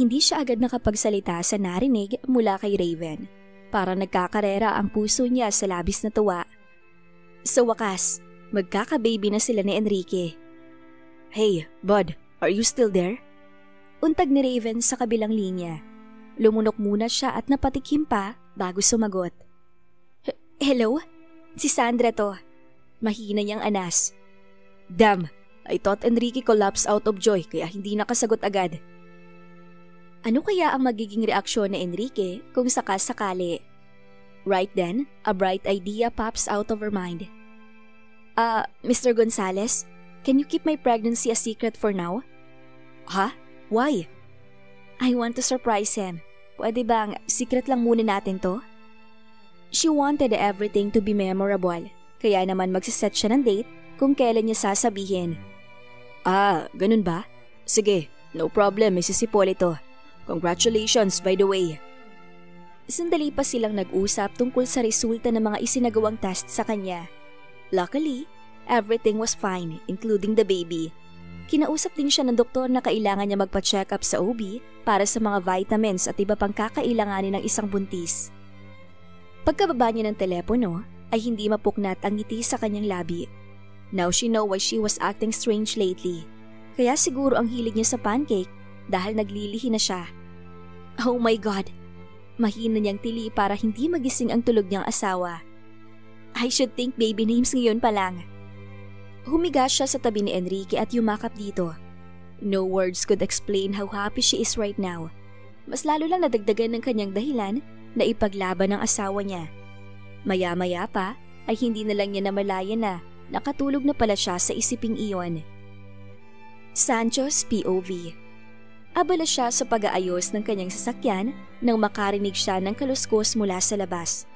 Hindi siya agad nakapagsalita sa narinig mula kay Raven. Parang nagkakarera ang puso niya sa labis na tuwa. Sa wakas, magkaka-baby na sila ni Enrique. "Hey, bud, are you still there?" Untag ni Raven sa kabilang linya. Lumunok muna siya at napatikim pa bago sumagot. "Hello? Si Sandra to." Mahina niyang anas. "Damn, I thought Enrique collapsed out of joy kaya hindi nakasagot agad." Ano kaya ang magiging reaksyon ni Enrique kung sakasakali? Right then, a bright idea pops out of her mind. Mr. Gonzales, can you keep my pregnancy a secret for now?" "Ha? Why?" "I want to surprise him. Pwede bang secret lang muna natin to?" She wanted everything to be memorable, kaya naman magsiset siya ng date kung kailan niya sasabihin. Ganun ba? Sige, no problem, Mrs. Hipolito. Congratulations, by the way." Sandali pa silang nag-usap tungkol sa resulta ng mga isinagawang test sa kanya. Luckily, everything was fine, including the baby. Kinausap din siya ng doktor na kailangan niya magpa-check up sa OB para sa mga vitamins at iba pang kakailanganin ng isang buntis. Pagkababa niya ng telepono, ay hindi mapuknat ang ngiti sa kanyang labi. Now she know why she was acting strange lately. Kaya siguro ang hilig niya sa pancake dahil naglilihi na siya. Oh my God! Mahina niyang tili para hindi magising ang tulog niyang asawa. I should think baby names ngayon pa lang. Humiga siya sa tabi ni Enrique at yumakap dito. No words could explain how happy she is right now. Mas lalo lang nadagdagan ng kanyang dahilan na ipaglaban ng asawa niya. Maya-maya pa ay hindi na lang niya namalayan na nakatulog na pala siya sa isiping iyon. Sancho's POV. Abala siya sa pag-aayos ng kanyang sasakyan nang makarinig siya ng kaluskos mula sa labas.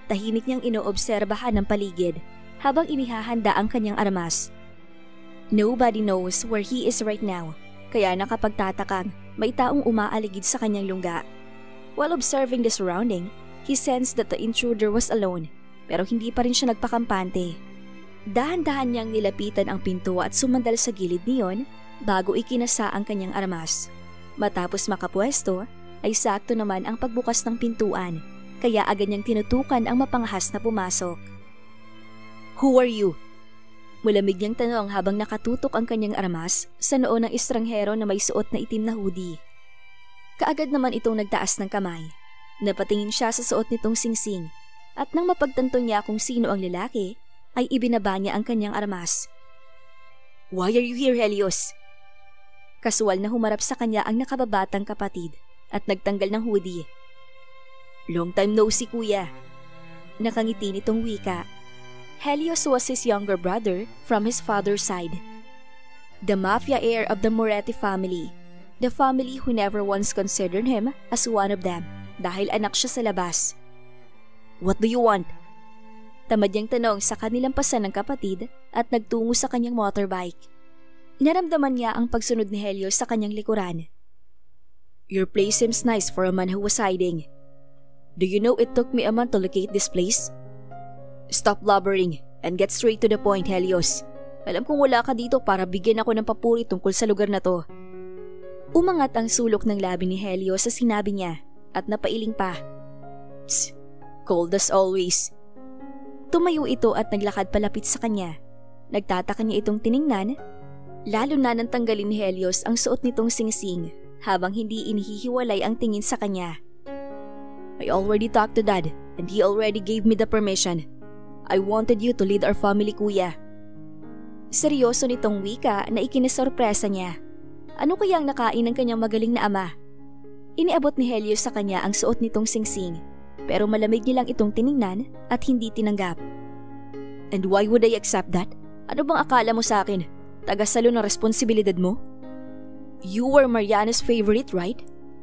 Tahimik niyang inoobserbahan ang paligid habang inihahanda ang kanyang armas. Nobody knows where he is right now, kaya nakapagtatakang may taong umaaligid sa kanyang lungga. While observing the surrounding, he sensed that the intruder was alone, pero hindi pa rin siya nagpakampante. Dahan-dahan niyang nilapitan ang pinto at sumandal sa gilid niyon bago ikinasa ang kanyang armas. Matapos makapwesto, ay sakto naman ang pagbukas ng pintuan, kaya agad niyang tinutukan ang mapangahas na pumasok. "Who are you?" Malamig niyang tanong habang nakatutok ang kanyang armas sa noo ng estranghero na may suot na itim na hoodie. Kaagad naman itong nagtaas ng kamay. Napatingin siya sa suot nitong singsing at nang mapagtanto niya kung sino ang lalaki, ay ibinaba niya ang kanyang armas. "Why are you here, Helios?" Kasual na humarap sa kanya ang nakababatang kapatid at nagtanggal ng hoodie. "Long time no see, kuya." Nakangiti nitong wika. Helios was his younger brother from his father's side. The mafia heir of the Moretti family. The family who never once considered him as one of them dahil anak siya sa labas. "What do you want?" Tamad niyang tanong sa kanilampasan ng kapatid at nagtungo sa kanyang motorbike. Naramdaman niya ang pagsunod ni Helios sa kanyang likuran. "Your place seems nice for a man who was hiding. Do you know it took me a month to locate this place?" "Stop blubbering and get straight to the point, Helios. Alam kong wala ka dito para bigyan ako ng papuri tungkol sa lugar na to." Umangat ang sulok ng labi ni Helios sa sinabi niya at napailing pa. "Psst, cold as always." Tumayo ito at naglakad palapit sa kanya. Nagtataka niya itong tiningnan, lalo na nang tanggalin ni Helios ang suot nitong singsing habang hindi inihihiwalay ang tingin sa kanya. "I already talked to Dad and he already gave me the permission. I wanted you to lead our family, kuya." Seryoso nitong wika na ikinisorpresa niya. Ano kaya ang nakain ng kanyang magaling na ama? Iniabot ni Helios sa kanya ang suot nitong singsing, pero malamig nilang itong tiningnan at hindi tinanggap. "And why would I accept that? Ano bang akala mo sa akin? Tagasalo ng responsibilidad mo? You were Mariana's favorite, right?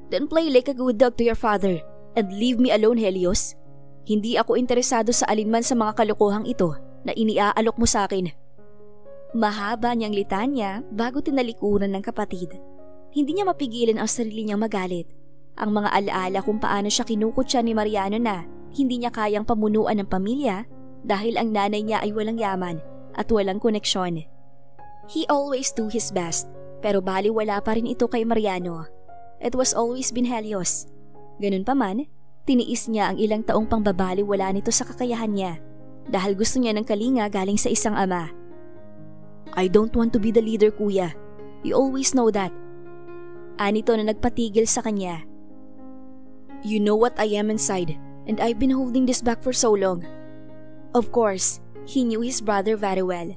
Then play like a good dog to your father and leave me alone, Helios. Hindi ako interesado sa alinman sa mga kalokohang ito na iniaalok mo sa akin." Mahaba niyang litanya bago tinalikuran ng kapatid. Hindi niya mapigilan ang sarili niyang magalit. Ang mga alaala kung paano siya kinukutsa ni Mariano na hindi niya kayang pamunuan ng pamilya dahil ang nanay niya ay walang yaman at walang koneksyon. He always do his best, pero baliwala pa rin ito kay Mariano. it was always been Helios. Ganun pa man, tiniis niya ang ilang taong pangbabaliwala nito sa kakayahan niya dahil gusto niya ng kalinga galing sa isang ama. I don't want to be the leader, kuya. You always know that. Anito na nagpatigil sa kanya. You know what I am inside, and I've been holding this back for so long. Of course, he knew his brother very well.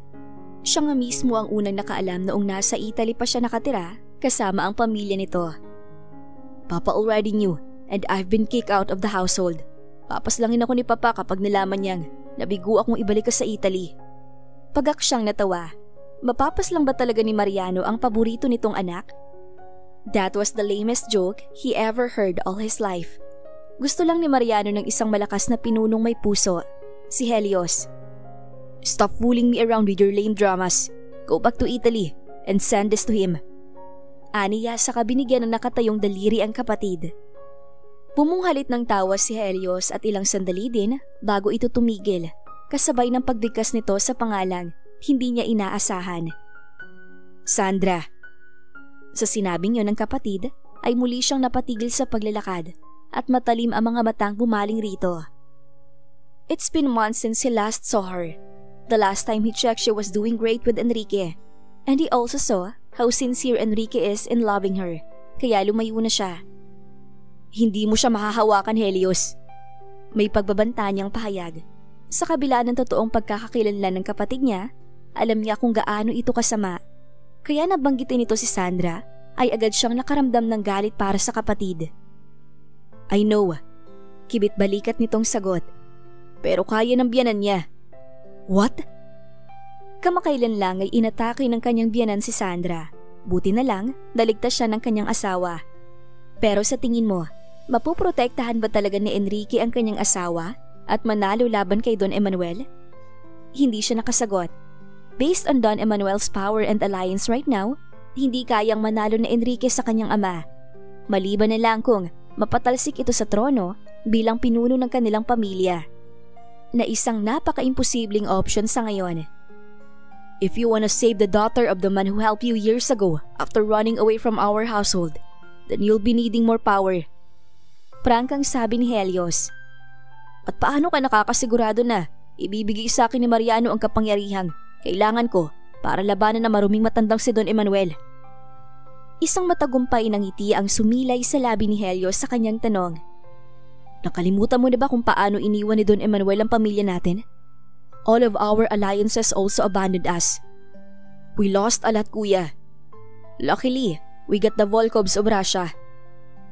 Siya nga mismo ang unang nakaalam noong nasa Italy pa siya nakatira kasama ang pamilya nito. Papa already knew, and I've been kicked out of the household. Papaslangin ako ni Papa kapag nalaman niyang nabigo akong ibalik ka sa Italy. Pagak siyang natawa. Mapapaslang ba talaga ni Mariano ang paborito nitong anak? That was the lamest joke he ever heard all his life. Gusto lang ni Mariano ng isang malakas na pinunong may puso, si Helios. Stop fooling me around with your lame dramas. Go back to Italy and send this to him. Aniya sa kabinigyan ng nakatayong daliri ang kapatid. Pumunghalit ng tawa si Helios at ilang sandali din bago ito tumigil, kasabay ng pagbigkas nito sa pangalang hindi niya inaasahan. Sandra. Sa sinabing yun ng kapatid ay muli siyang napatigil sa paglalakad at matalim ang mga matang bumaling rito. It's been months since he last saw her. The last time he checked she was doing great with Enrique, and he also saw how sincere Enrique is in loving her, kaya lumayo na siya. Hindi mo siya mahahawakan, Helios. May pagbabanta niyang pahayag. Sa kabila ng totoong pagkakakilanlan ng kapatid niya, alam niya kung gaano ito kasama. Kaya nabanggitin nito si Sandra ay agad siyang nakaramdam ng galit para sa kapatid. I know, kibit balikat nitong sagot. Pero kaya ng biyanan niya. What? Kamakailan lang ay inatake ng kanyang biyanan si Sandra. Buti na lang, naligtas siya ng kanyang asawa. Pero sa tingin mo, mapuprotektahan ba talaga ni Enrique ang kanyang asawa at manalo laban kay Don Emanuel? Hindi siya nakasagot. Based on Don Emanuel's power and alliance right now, hindi kayang manalo ni Enrique sa kanyang ama. Maliban na lang kung mapatalsik ito sa trono bilang pinuno ng kanilang pamilya. Na isang napaka-imposibleng option sa ngayon. If you wanna save the daughter of the man who helped you years ago after running away from our household, then you'll be needing more power. Prangkang sabi ni Helios. At paano ka nakakasigurado na ibibigay sa akin ni Mariano ang kapangyarihang kailangan ko para labanan na maruming matandang si Don Emanuel? Isang matagumpay na ngiti ang sumilay sa labi ni Helios sa kanyang tanong. Nakalimutan mo na ba kung paano iniwan ni Don Emanuel ang pamilya natin? All of our alliances also abandoned us. We lost a lot, kuya. Luckily, we got the Volkovs of Russia.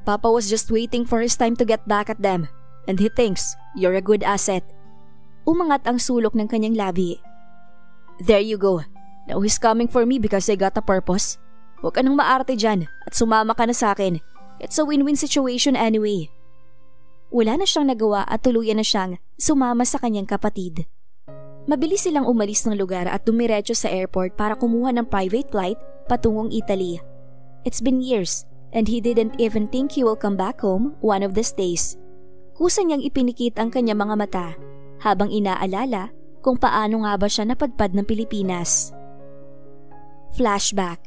Papa was just waiting for his time to get back at them, and he thinks you're a good asset. Umangat ang sulok ng kanyang labi. There you go. Now he's coming for me because I got a purpose. Huwag ka nang maarte dyan at sumama ka na sa akin. It's a win-win situation anyway. Wala na siyang nagawa at tuluyan na siyang sumama sa kanyang kapatid. Mabilis silang umalis ng lugar at dumiretso sa airport para kumuha ng private flight patungong Italy. It's been years and he didn't even think he will come back home one of these days. Kusa niyang ipinikit ang kanyang mga mata habang inaalala kung paano nga ba siya napadpad ng Pilipinas. Flashback.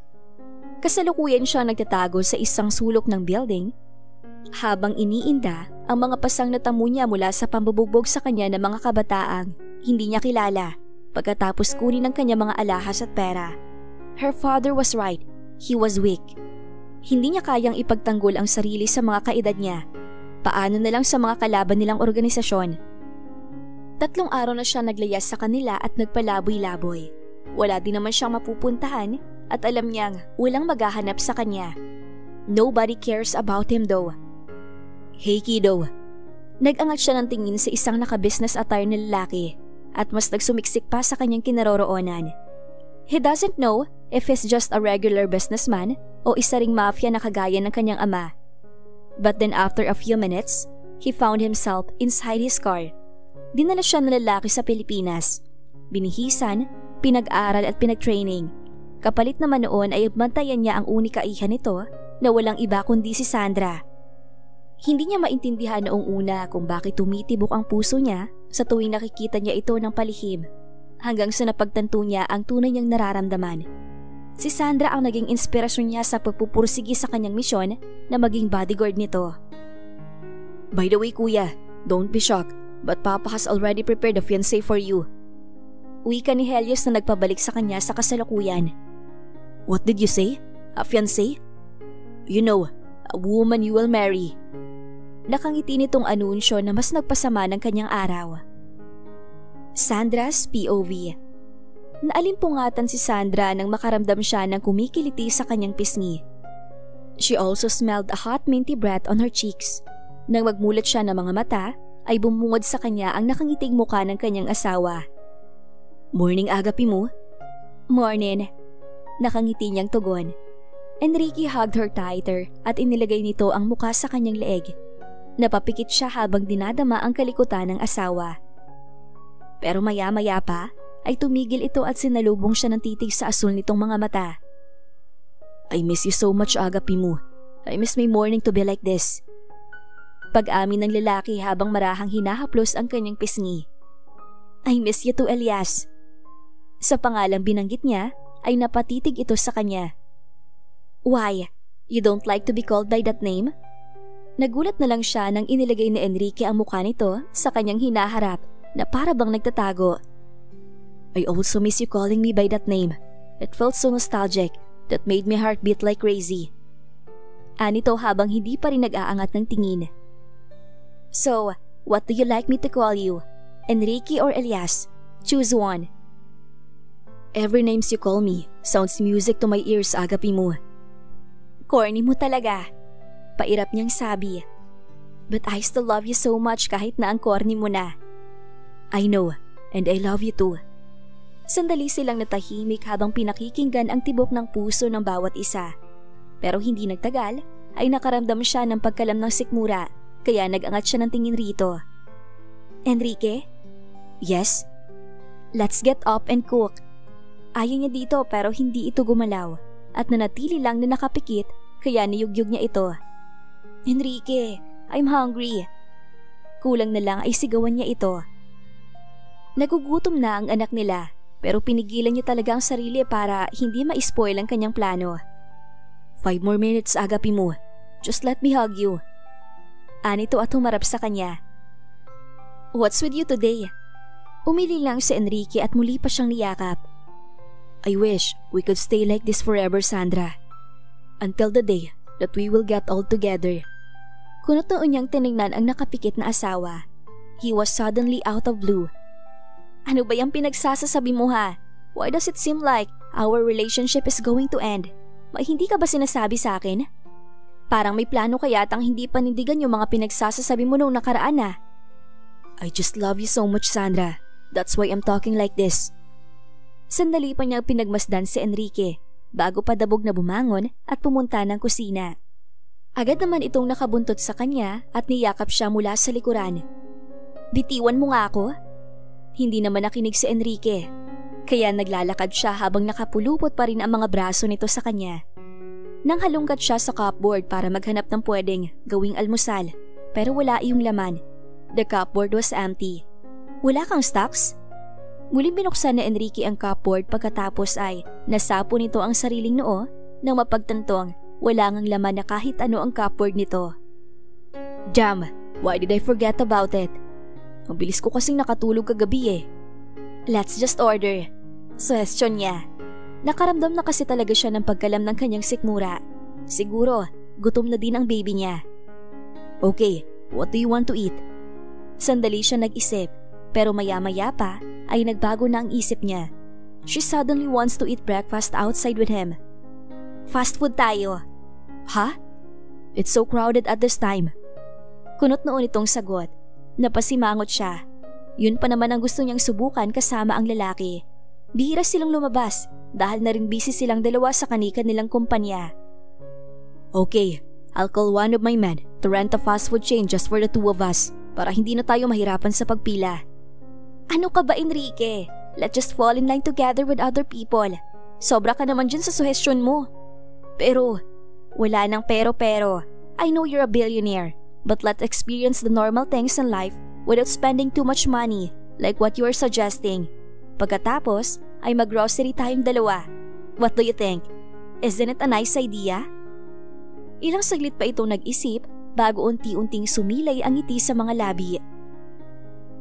Kasalukuyan siya nagtatago sa isang sulok ng building habang iniinda ang mga pasang natamo niya mula sa pambubugbog sa kanya ng mga kabataang hindi niya kilala pagkatapos kunin ng kanya mga alahas at pera. Her father was right. He was weak. Hindi niya kayang ipagtanggol ang sarili sa mga kaedad niya. Paano na lang sa mga kalaban nilang organisasyon? 3 araw na siya naglayas sa kanila at nagpalaboy-laboy. Wala din naman siyang mapupuntahan at alam niyang walang maghahanap sa kanya. Nobody cares about him though. Hey kiddo. Nag-angat siya ng tingin sa isang naka-business attire na lalaki at mas nagsumiksik pa sa kanyang kinaroroonan. He doesn't know if he's just a regular businessman o isa ring mafia na kagaya ng kanyang ama. But then after a few minutes, he found himself inside his car. Dinala siya ng lalaki sa Pilipinas. Binihisan, pinag-aral at pinag-training. Kapalit naman noon ay bantayan niya ang unika iha nito na walang iba kundi si Sandra. Hindi niya maintindihan noong una kung bakit tumitibok ang puso niya sa tuwing nakikita niya ito ng palihim, hanggang sa napagtanto niya ang tunay niyang nararamdaman. Si Sandra ang naging inspirasyon niya sa pagpupursigi sa kanyang misyon na maging bodyguard nito. By the way kuya, don't be shocked, but Papa has already prepared a fiancé for you. Wika ni Helios na nagpabalik sa kanya sa kasalukuyan. What did you say? A fiancé? You know, a woman you will marry. Nakangiti nitong anunsyo na mas nagpasama ng kanyang araw. Sandra's POV. Naalimpungatan si Sandra nang makaramdam siya ng kumikiliti sa kanyang pisngi. She also smelled a hot minty breath on her cheeks. Nang magmulat siya ng mga mata, ay bumungod sa kanya ang nakangiting muka ng kanyang asawa. Morning agapi mo? Morning. Nakangiti niyang tugon. Enrique hugged her tighter at inilagay nito ang muka sa kanyang leeg. Napapikit siya habang dinadama ang kalikutan ng asawa. Pero maya-maya pa ay tumigil ito at sinalubong siya ng titig sa asul nitong mga mata. I miss you so much, agapi mo. I miss my morning to be like this. Pag-amin ng lalaki habang marahang hinahaplos ang kanyang pisngi. I miss you too, Elias. Sa pangalang binanggit niya ay napatitig ito sa kanya. Why? You don't like to be called by that name? Nagulat na lang siya nang inilagay ni Enrique ang mukha nito sa kanyang hinaharap na para bang nagtatago. I also miss you calling me by that name. It felt so nostalgic that made my heart beat like crazy. Anito habang hindi pa rin nag-aangat ng tingin. So, what do you like me to call you? Enrique or Elias? Choose one. Every names you call me sounds music to my ears, agapi mo. Corny mo talaga. Pairap niyang sabi. But I still love you so much kahit na ang corny mo na. I know, and I love you too. Sandali silang natahimik habang pinakikinggan ang tibok ng puso ng bawat isa. Pero hindi nagtagal ay nakaramdam siya ng pagkalam ng sikmura kaya nag-angat siya ng tingin rito. Enrique? Yes? Let's get up and cook. Ayaw niya dito pero hindi ito gumalaw at nanatili lang na nakapikit kaya niyugyug niya ito. Enrique, I'm hungry. Kulang na lang ay sigawan niya ito. Nagugutom na ang anak nila pero pinigilan niya talaga ang sarili para hindi ma-spoil ang kanyang plano. 5 more minutes, agapi mo. Just let me hug you. Anito at humarap sa kanya. What's with you today? Umili lang si Enrique at muli pa siyang niyakap. I wish we could stay like this forever, Sandra. Until the day that we will get all together. Kunot noon niyang tinignan ang nakapikit na asawa. He was suddenly out of blue. Ano ba yung pinagsasasabi mo ha? Why does it seem like our relationship is going to end? Hindi ka ba sinasabi sa akin? Parang may plano ka yatang hindi panindigan yung mga pinagsasasabi mo noong nakaraan na. I just love you so much, Sandra. That's why I'm talking like this. Sandali pa niya pinagmasdan si Enrique bago padabog na bumangon at pumunta ng kusina. Agad naman itong nakabuntot sa kanya at niyakap siya mula sa likuran. Bitiwan mo nga ako? Hindi naman nakinig si Enrique, kaya naglalakad siya habang nakapulupot pa rin ang mga braso nito sa kanya. Nang halungkat siya sa cupboard para maghanap ng pwedeng gawing almusal, pero wala iyong laman. The cupboard was empty. Wala kang stocks? Muling binuksan na Enrique ang cupboard pagkatapos ay nasapo nito ang sariling noo nang mapagtantong wala ngang laman na kahit ano ang cupboard nito. Damn, why did I forget about it? Ang bilis ko kasing nakatulog kagabi eh. Let's just order. Suggestion niya. Nakaramdam na kasi talaga siya ng pagkalam ng kanyang sikmura. Siguro, gutom na din ang baby niya. Okay, what do you want to eat? Sandali siya nag-isip, pero maya-maya pa ay nagbago na ang isip niya. She suddenly wants to eat breakfast outside with him. Fast food tayo. Ha? It's so crowded at this time. Kunot noon itong sagot. Napasimangot siya. Yun pa naman ang gusto niyang subukan kasama ang lalaki. Bihira silang lumabas dahil na rin busy silang dalawa sa kanika nilang kumpanya. Okay, I'll call one of my men to rent a fast food chain just for the two of us para hindi na tayo mahirapan sa pagpila. Ano ka ba, Enrique? Let's just fall in line together with other people. Sobra ka naman dyan sa suhestyon mo. Pero, wala nang pero. I know you're a billionaire, but let's experience the normal things in life without spending too much money, like what you are suggesting. Pagkatapos, ay mag-grocery tayong dalawa. What do you think? Isn't it a nice idea? Ilang saglit pa itong nag-isip bago unti-unting sumilay ang ngiti sa mga labi.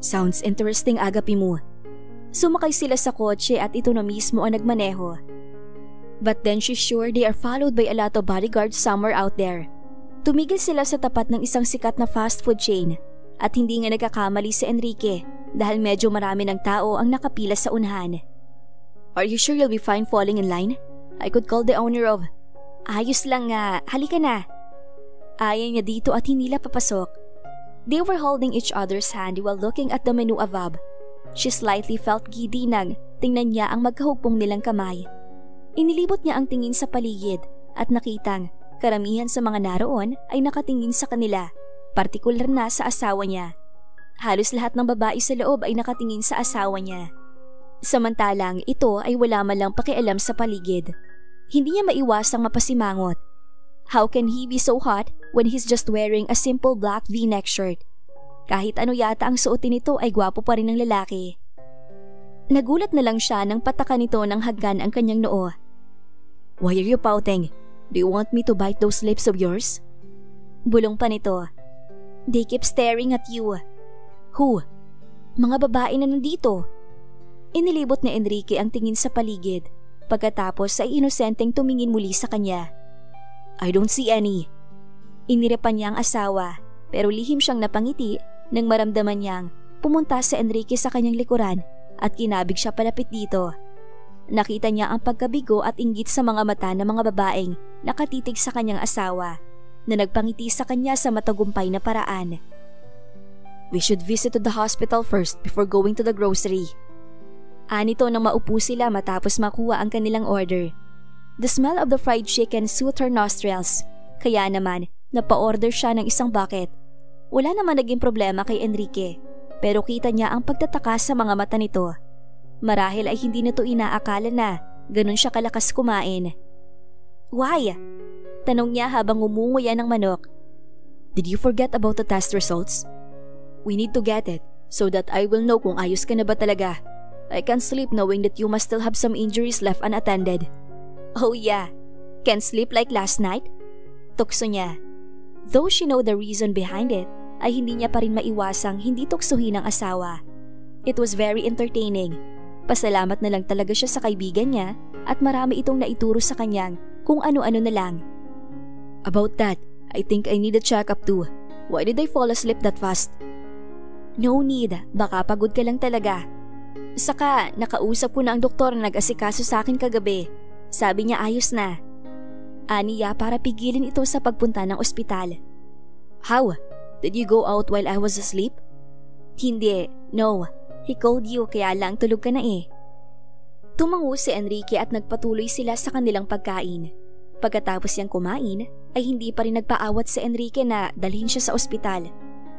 Sounds interesting, Agapi mo. Sumakay sila sa kotse at ito na mismo ang nagmaneho. But then she's sure they are followed by a lot of bodyguards somewhere out there. Tumigil sila sa tapat ng isang sikat na fast food chain at hindi nga nagkakamali si Enrique dahil medyo marami ng tao ang nakapila sa unahan. Are you sure you'll be fine falling in line? I could call the owner of... Ayos lang nga, halika na. Ayaw niya dito at hinila papasok. They were holding each other's hand while looking at the menu above. She slightly felt giddy nang tingnan niya ang magkahugpong nilang kamay. Inilibot niya ang tingin sa paligid at nakitang karamihan sa mga naroon ay nakatingin sa kanila, partikular na sa asawa niya. Halos lahat ng babae sa loob ay nakatingin sa asawa niya. Samantalang ito ay wala man lang pakialam sa paligid. Hindi niya maiwasang mapasimangot. How can he be so hot when he's just wearing a simple black V-neck shirt? Kahit ano yata ang suotin nito ay gwapo pa rin ng lalaki. Nagulat na lang siya nang pataka nito ng haggan ang kanyang noo. Why are you pouting? Do you want me to bite those lips of yours? Bulong pa nito. They keep staring at you. Who? Mga babae na nandito. Inilibot ni Enrique ang tingin sa paligid. Pagkatapos ay inosenteng tumingin muli sa kanya. I don't see any. Inirepan niya ang asawa pero lihim siyang napangiti nang maramdaman niyang pumunta si Enrique sa kanyang likuran at kinabig siya palapit dito. Nakita niya ang pagkabigo at inggit sa mga mata ng mga babaeng nakatitig sa kanyang asawa na nagpangiti sa kanya sa matagumpay na paraan. We should visit to the hospital first before going to the grocery. Anito nang maupo sila matapos makuha ang kanilang order. The smell of the fried chicken soothed her nostrils, kaya naman napa-order siya ng isang bucket. Wala naman naging problema kay Enrique, pero kita niya ang pagtataka sa mga mata nito. Marahil ay hindi nito inaakala na ganun siya kalakas kumain. Why? Tanong niya habang umunguya ng manok. Did you forget about the test results? We need to get it so that I will know kung ayos ka na ba talaga. I can't sleep knowing that you must still have some injuries left unattended. Oh yeah, can't sleep like last night? Tukso niya. Though she know the reason behind it, ay hindi niya pa rin maiwasang hindi tuksuhin ng asawa. It was very entertaining. Pasalamat na lang talaga siya sa kaibigan niya at marami itong naituro sa kanyang kung ano-ano na lang. About that, I think I need a check-up too. Why did I fall asleep that fast? No need, baka pagod ka lang talaga. Saka, nakausap ko na ang doktor na nag-asikaso sa akin kagabi. Sabi niya ayos na. Aniya para pigilin ito sa pagpunta ng ospital. How? Did you go out while I was asleep? Hindi, no. He called you kaya lang tulog ka na eh. Tumango si Enrique at nagpatuloy sila sa kanilang pagkain. Pagkatapos niyang kumain, ay hindi pa rin nagpaawat si Enrique na dalhin siya sa ospital.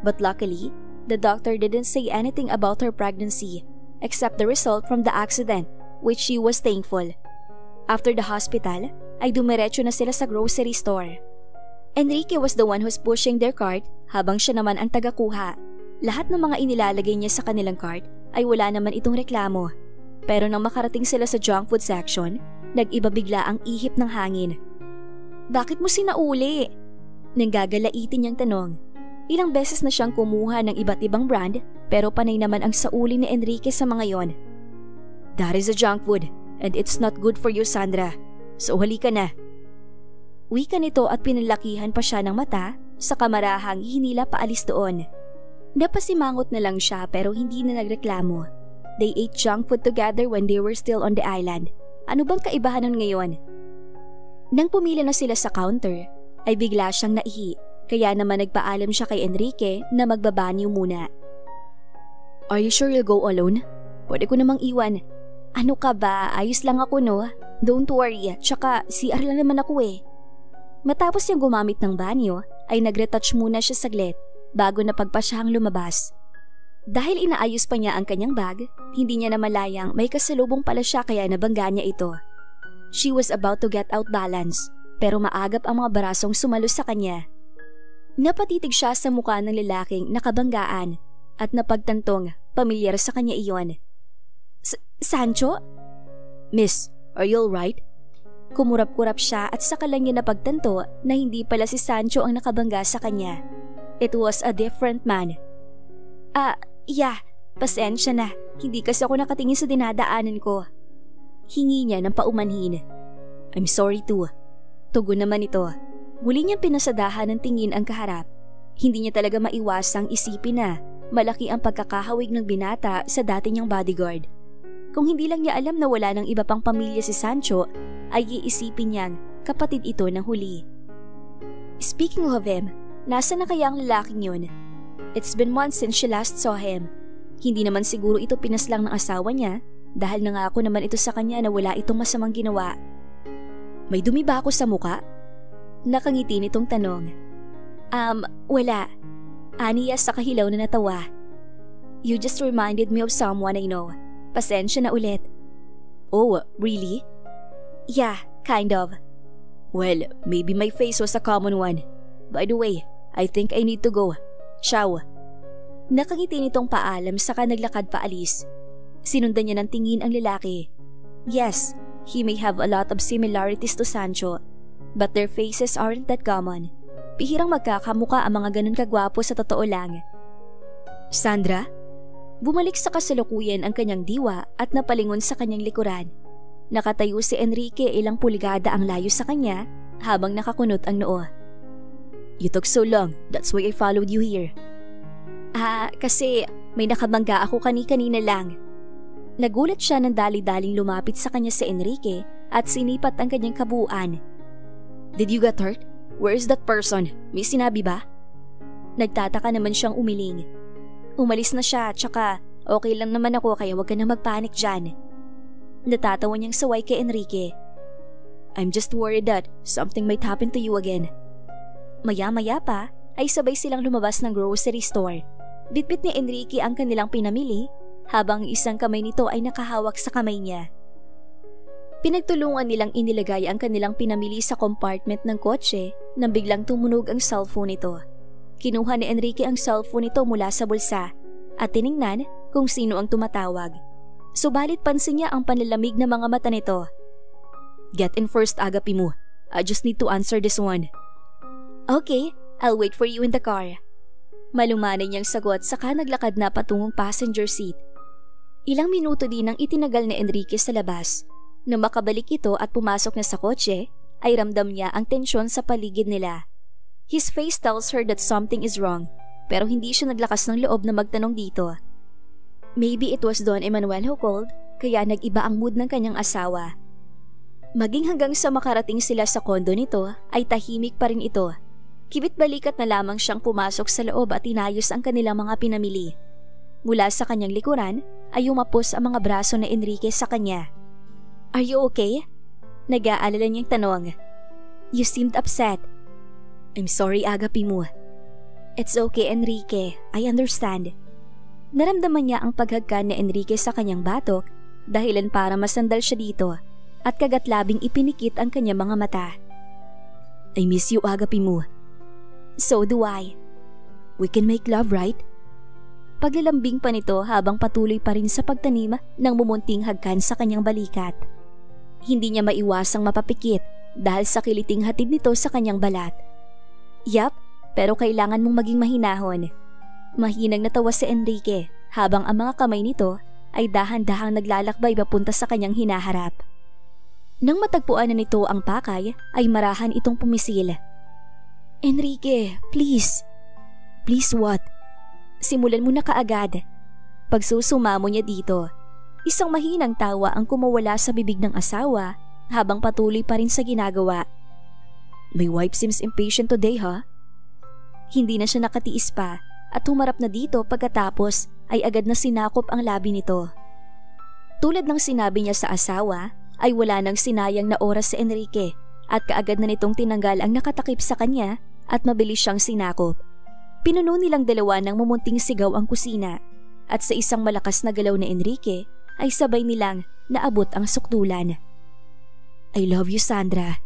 But luckily, the doctor didn't say anything about her pregnancy except the result from the accident, which she was thankful. After the hospital, ay dumiretso na sila sa grocery store. Enrique was the one who's pushing their cart habang siya naman ang tagakuha. Lahat ng mga inilalagay niya sa kanilang cart ay wala naman itong reklamo. Pero nang makarating sila sa junk food section, nag-iba bigla ang ihip ng hangin. Bakit mo sinauli? Nanggagalaitin niyang tanong. Ilang beses na siyang kumuha ng iba't ibang brand pero panay naman ang sauli ni Enrique sa mga yon. That is a junk food and it's not good for you, Sandra. So halika na. Wika nito at pinalakihan pa siya ng mata sa kamarahang hinila paalis doon. Napasimangot na lang siya pero hindi na nagreklamo. They ate junk food together when they were still on the island. Ano bang kaibahan nun ngayon? Nang pumila na sila sa counter, ay bigla siyang naihi. Kaya naman nagpaalam siya kay Enrique na magbabanyo muna. Are you sure you'll go alone? Pwede ko namang iwan. Ano ka ba? Ayos lang ako no? Don't worry, tsaka CR lang naman ako eh. Matapos niyang gumamit ng banyo, ay nagretouch muna siya saglit bago napagpa siyang lumabas. Dahil inaayos pa niya ang kanyang bag, hindi niya namalayang may kasalubong pala siya kaya nabangga niya ito. She was about to get out balance, pero maagap ang mga barasong sumalos sa kanya. Napatitig siya sa mukha ng lalaking nakabanggaan at napagtantong pamilyar sa kanya iyon. Sancho? Miss, are you alright? Kumurap-kurap siya at saka lang niya napagtanto na hindi pala si Sancho ang nakabangga sa kanya. It was a different man. Yeah, pasensya na. Hindi kasi ako nakatingin sa dinadaanan ko. Hingi niya ng paumanhin. I'm sorry too. Tugon naman ito. Muli niyang pinasadahan ng tingin ang kaharap. Hindi niya talaga maiwasang isipin na malaki ang pagkakahawig ng binata sa dati niyang bodyguard. Kung hindi lang niya alam na wala ng iba pang pamilya si Sancho, ay iisipin niyang kapatid ito ng huli. Speaking of him, nasa na kaya ang lalaking yun? It's been months since she last saw him. Hindi naman siguro ito pinaslang ng asawa niya dahil nangako naman ito sa kanya na wala itong masamang ginawa. May dumi ba ako sa muka? Nakangiti nitong tanong. Wala. Aniya sa kahilaw na natawa. You just reminded me of someone I know. Pasensya na ulit. Oh, really? Yeah, kind of. Well, maybe my face was a common one. By the way, I think I need to go. Ciao. Nakangiti nitong paalam saka naglakad paalis. Sinundan niya ng tingin ang lalaki. Yes, he may have a lot of similarities to Sancho, but their faces aren't that common. Bihirang magkakamuka ang mga ganun kagwapo sa totoo lang. Sandra? Bumalik sa kasalukuyan ang kanyang diwa at napalingon sa kanyang likuran. Nakatayo si Enrique ilang pulgada ang layo sa kanya habang nakakunot ang noo. You took so long, that's why I followed you here. Kasi may nakabangga ako kanina lang. Nagulat siya nang dali-daling lumapit sa kanya si Enrique at sinipat ang kanyang kabuuan. Did you get hurt? Where is that person? May sinabi ba? Nagtataka naman siyang umiling. Umalis na siya, tsaka okay lang naman ako kaya wag ka na magpanik dyan. Natatawa niyang saway kay Enrique. I'm just worried that something might happen to you again. Maya-maya pa ay sabay silang lumabas ng grocery store. Bitbit ni Enrique ang kanilang pinamili habang isang kamay nito ay nakahawak sa kamay niya. Pinagtulungan nilang inilagay ang kanilang pinamili sa compartment ng kotse nang biglang tumunog ang cellphone nito. Kinuha ni Enrique ang cellphone nito mula sa bulsa at tiningnan kung sino ang tumatawag. Subalit pansin niya ang panlalamig na mga mata nito. Get in first, Agapi mo. I just need to answer this one. Okay, I'll wait for you in the car. Malumanay niyang sagot saka naglakad na patungong passenger seat. Ilang minuto din ang itinagal ni Enrique sa labas. Nang makabalik ito at pumasok na sa kotse, ay ramdam niya ang tensyon sa paligid nila. His face tells her that something is wrong, pero hindi siya naglakas ng loob na magtanong dito. Maybe it was Don Emmanuel who called, kaya nag-iba ang mood ng kanyang asawa. Maging hanggang sa makarating sila sa kondo nito, ay tahimik pa rin ito. Kibit-balikat na lamang siyang pumasok sa loob at inayos ang kanilang mga pinamili. Mula sa kanyang likuran, ay umapos ang mga braso na Enrique sa kanya. Are you okay? Nag-aalala niyang tanong. You seemed upset. I'm sorry, Agapi mo. It's okay, Enrique. I understand. Naramdaman niya ang paghagkan ni Enrique sa kanyang batok dahilan para masandal siya dito at kagatlabing ipinikit ang kanyang mga mata. I miss you, Agapi mo. So do I. We can make love, right? Paglalambing pa nito habang patuloy pa rin sa pagtanim ng mumunting hagkan sa kanyang balikat. Hindi niya maiwasang mapapikit dahil sa kiliting hatid nito sa kanyang balat. Yap, pero kailangan mong maging mahinahon. Mahinang natawa si Enrique habang ang mga kamay nito ay dahan-dahang naglalakbay papunta sa kanyang hinaharap. Nang matagpuan na nito ang pakay ay marahan itong pumisil. Enrique, please. Please what? Simulan mo na kaagad. Pagsusumamo niya dito, isang mahinang tawa ang kumawala sa bibig ng asawa habang patuloy pa rin sa ginagawa. My wife seems impatient today, ha? Hindi na siya nakatiis pa at humarap na dito pagkatapos ay agad na sinakop ang labi nito. Tulad ng sinabi niya sa asawa ay wala nang sinayang na oras si Enrique at kaagad na nitong tinanggal ang nakatakip sa kanya at mabilis siyang sinakop. Pinuno nilang dalawa ng mumunting sigaw ang kusina at sa isang malakas na galaw ni Enrique ay sabay nilang naabot ang sukdulan. I love you, Sandra.